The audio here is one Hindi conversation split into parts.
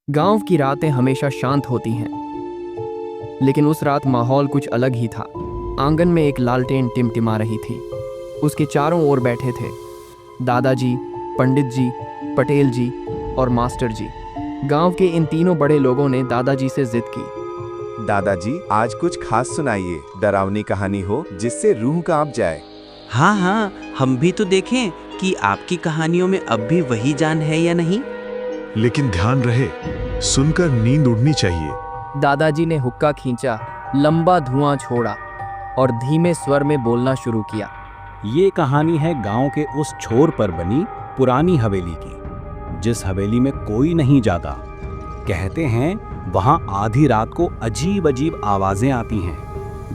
गांव की रातें हमेशा शांत होती हैं, लेकिन उस रात माहौल कुछ अलग ही था। आंगन में एक लालटेन टिमटिमा रही थी। उसके चारों ओर बैठे थे दादाजी, पंडित जी, पटेल जी और मास्टर जी। गांव के इन तीनों बड़े लोगों ने दादाजी से जिद की। दादाजी, आज कुछ खास सुनाइए, डरावनी कहानी हो जिससे रूह कांप जाए। हाँ हाँ, हम भी तो देखें कि आपकी कहानियों में अब भी वही जान है या नहीं। लेकिन ध्यान रहे, सुनकर नींद उड़नी चाहिए। दादाजी ने हुक्का खींचा, लंबा धुआं छोड़ा और धीमे स्वर में बोलना शुरू किया। ये कहानी है गांव के उस छोर पर बनी पुरानी हवेली की, जिस हवेली में कोई नहीं जाता। कहते हैं वहां आधी रात को अजीब अजीब आवाजें आती हैं,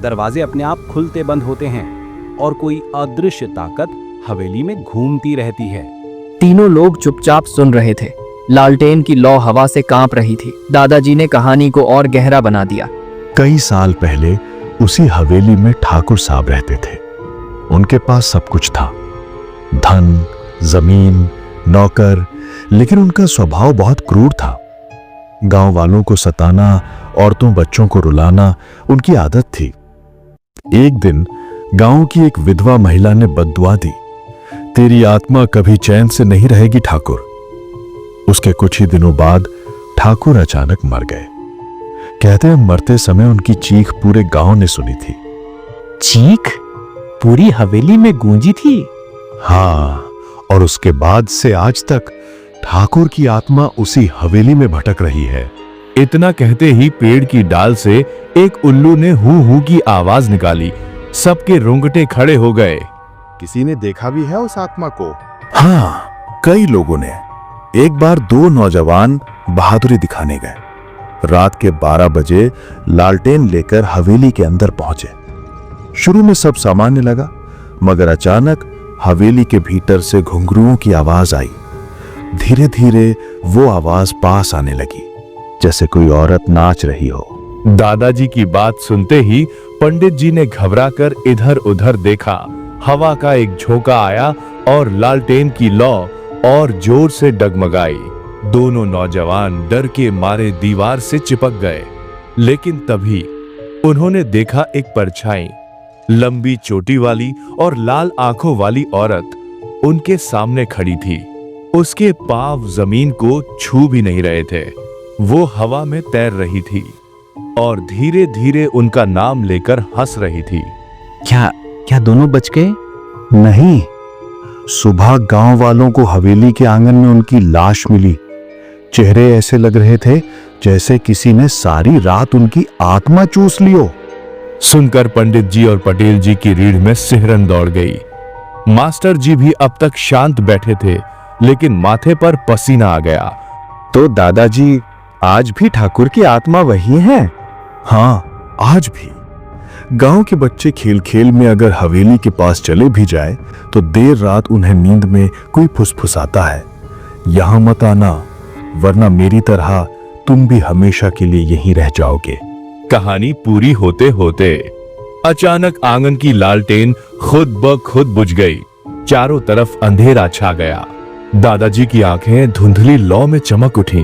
दरवाजे अपने आप खुलते बंद होते हैं और कोई अदृश्य ताकत हवेली में घूमती रहती है। तीनों लोग चुपचाप सुन रहे थे। लालटेन की लौ हवा से कांप रही थी। दादाजी ने कहानी को और गहरा बना दिया। कई साल पहले उसी हवेली में ठाकुर साहब रहते थे। उनके पास सब कुछ था, धन, जमीन, नौकर, लेकिन उनका स्वभाव बहुत क्रूर था। गांव वालों को सताना, औरतों बच्चों को रुलाना उनकी आदत थी। एक दिन गांव की एक विधवा महिला ने बद्दुआ दी, तेरी आत्मा कभी चैन से नहीं रहेगी ठाकुर। उसके कुछ ही दिनों बाद ठाकुर अचानक मर गए। कहते हैं मरते समय उनकी चीख पूरे गांव ने सुनी थी। चीख पूरी हवेली में गूंजी थी। हाँ, और उसके बाद से आज तक ठाकुर की आत्मा उसी हवेली में भटक रही है। इतना कहते ही पेड़ की डाल से एक उल्लू ने हू हू की आवाज निकाली। सबके रोंगटे खड़े हो गए। किसी ने देखा भी है उस आत्मा को? हाँ, कई लोगों ने। एक बार दो नौजवान बहादुरी दिखाने गए। रात के 12 बजे लालटेन लेकर हवेली के अंदर पहुंचे। शुरू में सब सामान्य लगा, मगर अचानक हवेली के भीतर से घुंघरुओं की आवाज आई। धीरे धीरे वो आवाज पास आने लगी, जैसे कोई औरत नाच रही हो। दादाजी की बात सुनते ही पंडित जी ने घबराकर इधर उधर देखा। हवा का एक झोंका आया और लालटेन की लौ और जोर से डगमगाई। दोनों नौजवान डर के मारे दीवार से चिपक गए। लेकिन तभी उन्होंने देखा एक परछाई, लंबी चोटी वाली और लाल आंखों वाली औरत उनके सामने खड़ी थी। उसके पांव जमीन को छू भी नहीं रहे थे। वो हवा में तैर रही थी और धीरे धीरे उनका नाम लेकर हंस रही थी। क्या दोनों बच गए? नहीं, सुबह गांव वालों को हवेली के आंगन में उनकी लाश मिली। चेहरे ऐसे लग रहे थे जैसे किसी ने सारी रात उनकी आत्मा चूस ली हो। सुनकर पंडित जी और पटेल जी की रीढ़ में सिहरन दौड़ गई। मास्टर जी भी अब तक शांत बैठे थे, लेकिन माथे पर पसीना आ गया। तो दादाजी, आज भी ठाकुर की आत्मा वही है? हाँ, आज भी। गांव के बच्चे खेल खेल में अगर हवेली के पास चले भी जाए तो देर रात उन्हें नींद में कोई फुसफुसाता है, यहां मत आना, वरना मेरी तरह तुम भी हमेशा के लिए यहीं रह जाओगे। कहानी पूरी होते होते अचानक आंगन की लालटेन खुद ब खुद बुझ गई। चारों तरफ अंधेरा छा गया। दादाजी की आंखें धुंधली लौ में चमक उठी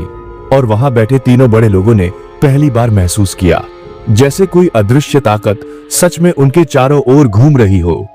और वहां बैठे तीनों बड़े लोगों ने पहली बार महसूस किया जैसे कोई अदृश्य ताकत सच में उनके चारों ओर घूम रही हो।